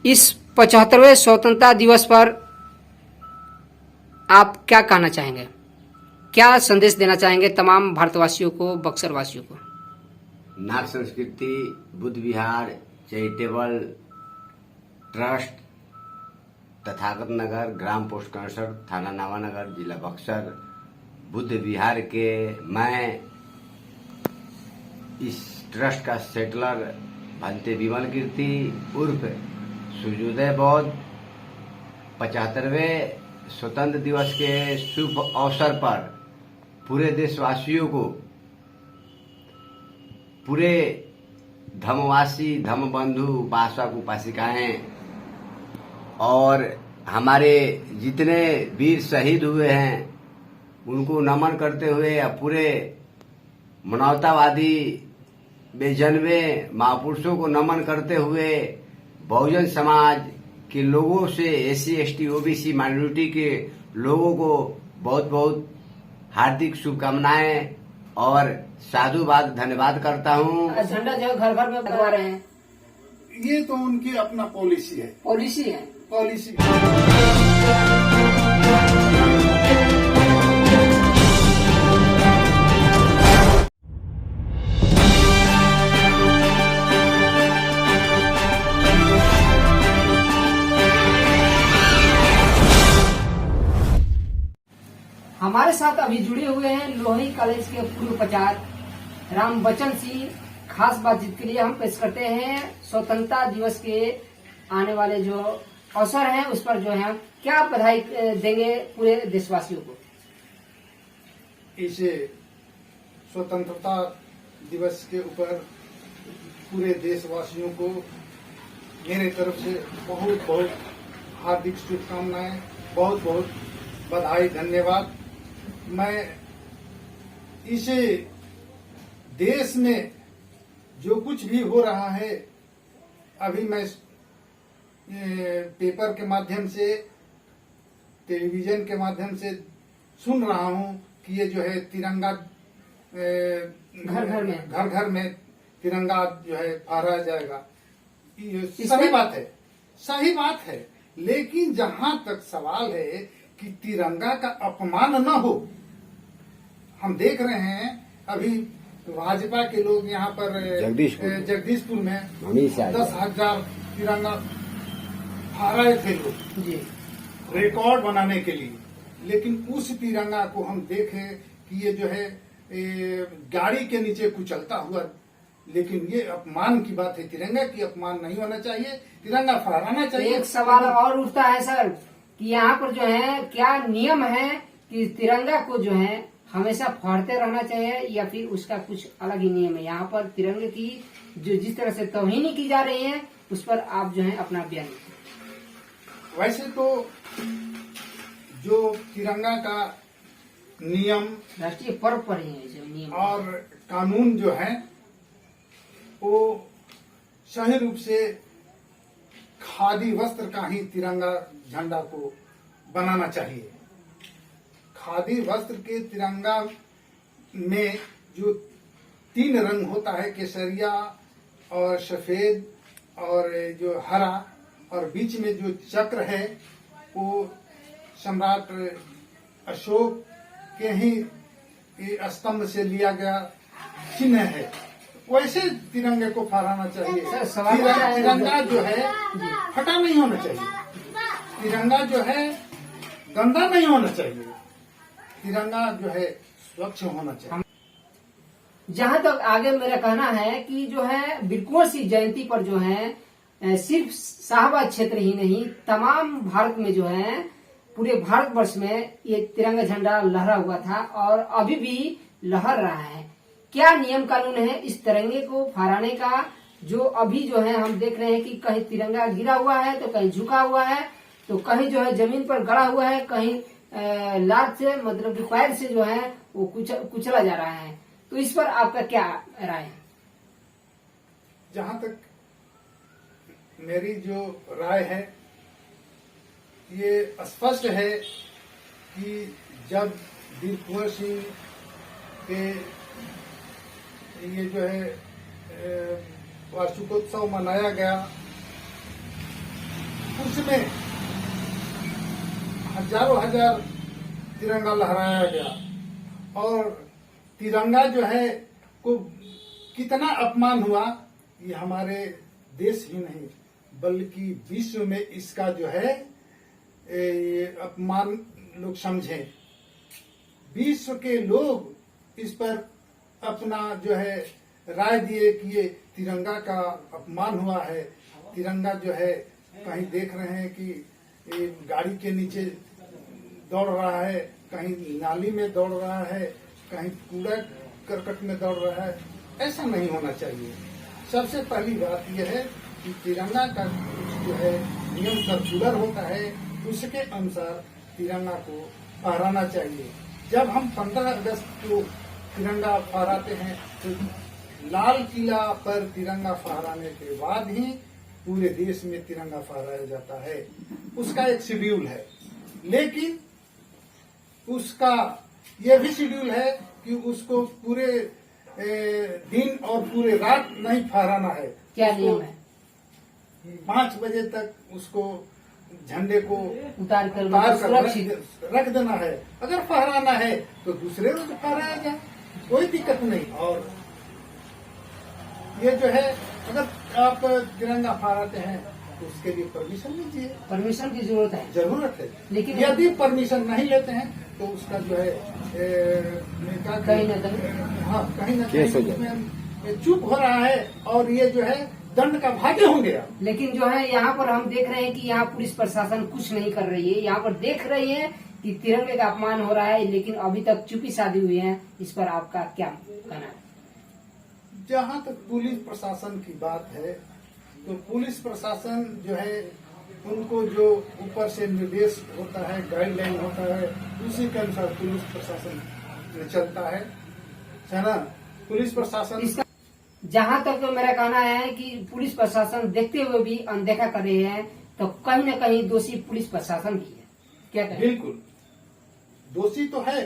इस 75वें स्वतंत्रता दिवस पर आप क्या कहना चाहेंगे, क्या संदेश देना चाहेंगे तमाम भारतवासियों को, बक्सर वासियों को? नाग संस्कृति बुद्ध विहार चैरिटेबल ट्रस्ट तथागत नगर ग्राम पोस्ट कंसर थाना नावानगर जिला बक्सर बुद्ध विहार के मैं इस ट्रस्ट का सेटलर भंते विमल कीर्ति उर्फ सूर्योदय बौद्ध 75वें स्वतंत्र दिवस के शुभ अवसर पर पूरे देशवासियों को, पूरे धर्मवासी धर्म बंधु उपासक उपासिकाएं और हमारे जितने वीर शहीद हुए हैं उनको नमन करते हुए पूरे मानवतावादी बेजन्मे महापुरुषों को नमन करते हुए बहुजन समाज के लोगों से SC ST OBC माइनॉरिटी के लोगों को बहुत बहुत हार्दिक शुभकामनाएं और साधुवाद धन्यवाद करता हूं। झंडा जो घर घर में लगवा रहे हैं, ये तो उनकी अपना पॉलिसी है। पॉलिसी हमारे साथ अभी जुड़े हुए हैं लोही कॉलेज के पूर्व प्राचार्य राम बच्चन सिंह। खास बातचीत के लिए हम पेश करते हैं स्वतंत्रता दिवस के आने वाले जो अवसर हैं उस पर जो है क्या बधाई देंगे पूरे देशवासियों को। इस स्वतंत्रता दिवस के ऊपर पूरे देशवासियों को मेरे तरफ से बहुत बहुत हार्दिक शुभकामनाएं, बहुत बहुत बधाई, धन्यवाद। मैं इस देश में जो कुछ भी हो रहा है, अभी मैं पेपर के माध्यम से, टेलीविजन के माध्यम से सुन रहा हूं कि ये जो है तिरंगा घर घर में तिरंगा जो है फहराया जाएगा। ये सही बात है, लेकिन जहां तक सवाल है कि तिरंगा का अपमान न हो, हम देख रहे हैं अभी भाजपा के लोग यहाँ पर जगदीशपुर में 10,000 तिरंगा फहराए थे लोग रिकॉर्ड बनाने के लिए। लेकिन उस तिरंगा को हम देखें कि ये जो है गाड़ी के नीचे कुचलता हुआ, लेकिन ये अपमान की बात है। तिरंगा की अपमान नहीं होना चाहिए, तिरंगा फहराना चाहिए। एक सवाल और उठता है सर कि यहाँ पर जो है क्या नियम है कि तिरंगा को जो है हमेशा फहरते रहना चाहिए या फिर उसका कुछ अलग ही नियम है? यहाँ पर तिरंगे की जो जिस तरह से तौहीनी की जा रही है उस पर आप जो है अपना बयान। वैसे तो जो तिरंगा का नियम राष्ट्रीय पर्व पर ही है जो नियम और कानून जो है वो सही रूप से खादी वस्त्र का ही तिरंगा झंडा को बनाना चाहिए। खादी वस्त्र के तिरंगा में जो 3 रंग होता है, केसरिया और सफेद और जो हरा, और बीच में जो चक्र है वो सम्राट अशोक के ही स्तंभ से लिया गया चिन्ह है। वैसे तिरंगे को फहराना चाहिए। तिरंगा जो है फटा नहीं होना चाहिए, तिरंगा जो है गंदा नहीं होना चाहिए, तिरंगा जो है स्वच्छ होना चाहिए। जहाँ तक आगे मेरा कहना है कि जो है बिरकुंवर सिंह जयंती पर जो है सिर्फ शाहबाद क्षेत्र ही नहीं, तमाम भारत में जो है पूरे भारतवर्ष में ये तिरंगा झंडा लहरा हुआ था और अभी भी लहर रहा है। क्या नियम कानून है इस तिरंगे को फहराने का? जो अभी जो है हम देख रहे हैं कि कहीं तिरंगा गिरा हुआ है तो कहीं झुका हुआ है, तो कहीं जो है जमीन पर गड़ा हुआ है, कहीं लात से मतलब पैर से जो है वो कुचला जा रहा है। तो इस पर आपका क्या राय है? जहां तक मेरी जो राय है, ये स्पष्ट है कि जब बिरकुंवर सिंह के ये जो है वार्षिकोत्सव मनाया गया उसमें हजारों हजार तिरंगा लहराया गया और तिरंगा जो है को कितना अपमान हुआ, ये हमारे देश ही नहीं बल्कि विश्व में इसका जो है ये अपमान लोग समझे। विश्व के लोग इस पर अपना जो है राय दिए कि ये तिरंगा का अपमान हुआ है। तिरंगा जो है कहीं देख रहे हैं कि ये गाड़ी के नीचे दौड़ रहा है, कहीं नाली में दौड़ रहा है, कहीं कूड़ा करकट में दौड़ रहा है। ऐसा नहीं होना चाहिए। सबसे पहली बात यह है कि तिरंगा का जो है नियम सर्कुलर होता है, उसके अनुसार तिरंगा को फहराना चाहिए। जब हम 15 अगस्त को तिरंगा फहराते हैं तो लाल किला पर तिरंगा फहराने के बाद ही पूरे देश में तिरंगा फहराया जाता है। उसका एक शेड्यूल है, लेकिन उसका यह भी शेड्यूल है कि उसको पूरे दिन और पूरे रात नहीं फहराना है। क्या नियम है? 5 बजे तक उसको झंडे को उतार कर सुरक्षित रख देना है। अगर फहराना है तो दूसरे रोज फहराया जाए, कोई दिक्कत नहीं। और ये जो है अगर आप तिरंगा फहराते हैं तो उसके लिए परमिशन लीजिए। परमिशन की जरूरत है, जरूरत है। लेकिन यदि परमिशन नहीं लेते हैं तो उसका जो है कहीं न कहीं कहीं न कहीं उसमें चुप हो रहा है और ये जो है दंड का भागी होंगे। लेकिन जो है यहाँ पर हम देख रहे हैं कि यहाँ पुलिस प्रशासन कुछ नहीं कर रही है। यहाँ पर देख रही है कि तिरंगे का अपमान हो रहा है, लेकिन अभी तक चुप्पी साधी हुई है। इस पर आपका क्या कहना है? जहाँ तक पुलिस प्रशासन की बात है तो पुलिस प्रशासन जो है उनको जो ऊपर से निर्देश होता है, गाइडलाइन होता है, उसी के अनुसार पुलिस प्रशासन चलता है ना। पुलिस प्रशासन जहाँ तक मेरा कहना है कि पुलिस प्रशासन देखते हुए भी अनदेखा कर रहे हैं, तो कहीं न कहीं दोषी पुलिस प्रशासन भी है। क्या कहें? बिल्कुल दोषी तो है,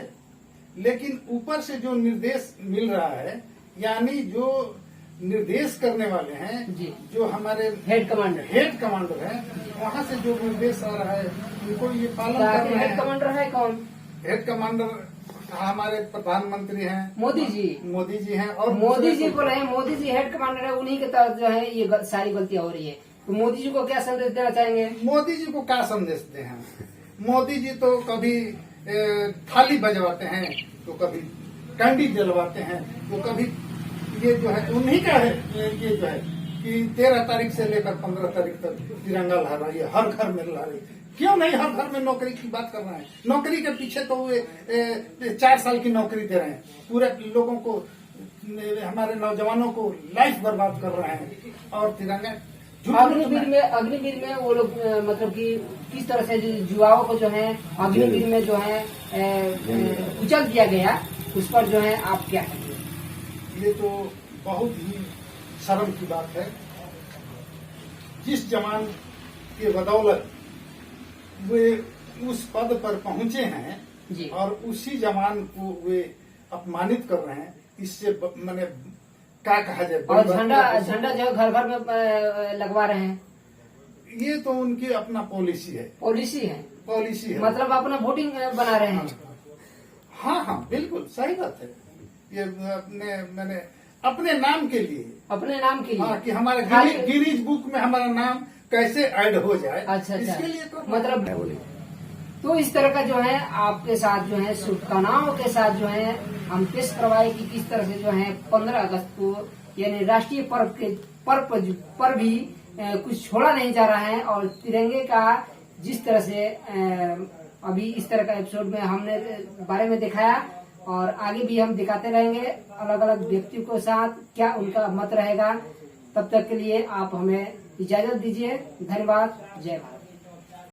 लेकिन ऊपर से जो निर्देश मिल रहा है, यानी जो निर्देश करने वाले हैं जी, जो हमारे हेड कमांडर हैं, वहाँ से जो निर्देश आ रहा है उनको ये पालन कर रहे हेड हैं। कमांडर है कौन? हेड कमांडर हमारे प्रधानमंत्री हैं, मोदी जी हैं। और मोदी जी बोल रहे हैं, मोदी जी हेड कमांडर है, उन्हीं के तहत जो है ये सारी गलतियां हो रही है। तो मोदी जी को क्या संदेश देना चाहेंगे? मोदी जी को क्या संदेश दें हम? मोदी जी तो कभी थाली बजवाते हैं, तो कभी कंडी जलवाते हैं, तो कभी ये जो है उन्हीं का है। ये जो है कि 13 तारीख से लेकर 15 तारीख तक तिरंगा लहराइए, हर घर में लहराइए। क्यों नहीं हर घर में नौकरी की बात कर रहे हैं? नौकरी के पीछे तो वे 4 साल की नौकरी दे रहे हैं, पूरे लोगों को, हमारे नौजवानों को लाइफ बर्बाद कर रहे हैं। और तिरंगा अग्निवीर में वो लोग मतलब कि किस तरह से युवाओं को जो है अग्निवीर में जो है कुचल दिया गया, उस पर जो है आप क्या कहेंगे? ये तो बहुत ही शर्म की बात है। जिस जवान के बदौलत वे उस पद पर पहुंचे हैं जी, और उसी जवान को वे अपमानित कर रहे हैं, इससे मैंने क्या कहा जाए। और झंडा जो घर घर में लगवा रहे हैं, ये तो उनकी अपना पॉलिसी है। मतलब अपना वोटिंग बना रहे हैं। हाँ बिल्कुल सही बात है। ये मैंने अपने नाम के लिए हाँ, कि हमारे गिनीज बुक में हमारा नाम कैसे ऐड हो जाए। अच्छा, इसके लिए तो मतलब तो इस तरह का जो है आपके साथ जो है शुभकामनाओं के साथ जो है हम पेश करवाए कि किस तरह से जो है 15 अगस्त को यानी राष्ट्रीय पर्व पर भी कुछ छोड़ा नहीं जा रहा है। और तिरंगे का जिस तरह से अभी इस तरह का एपिसोड में हमने बारे में दिखाया, और आगे भी हम दिखाते रहेंगे अलग अलग व्यक्तियों के साथ क्या उनका मत रहेगा। तब तक के लिए आप हमें इजाजत दीजिए। धन्यवाद। जय भारत।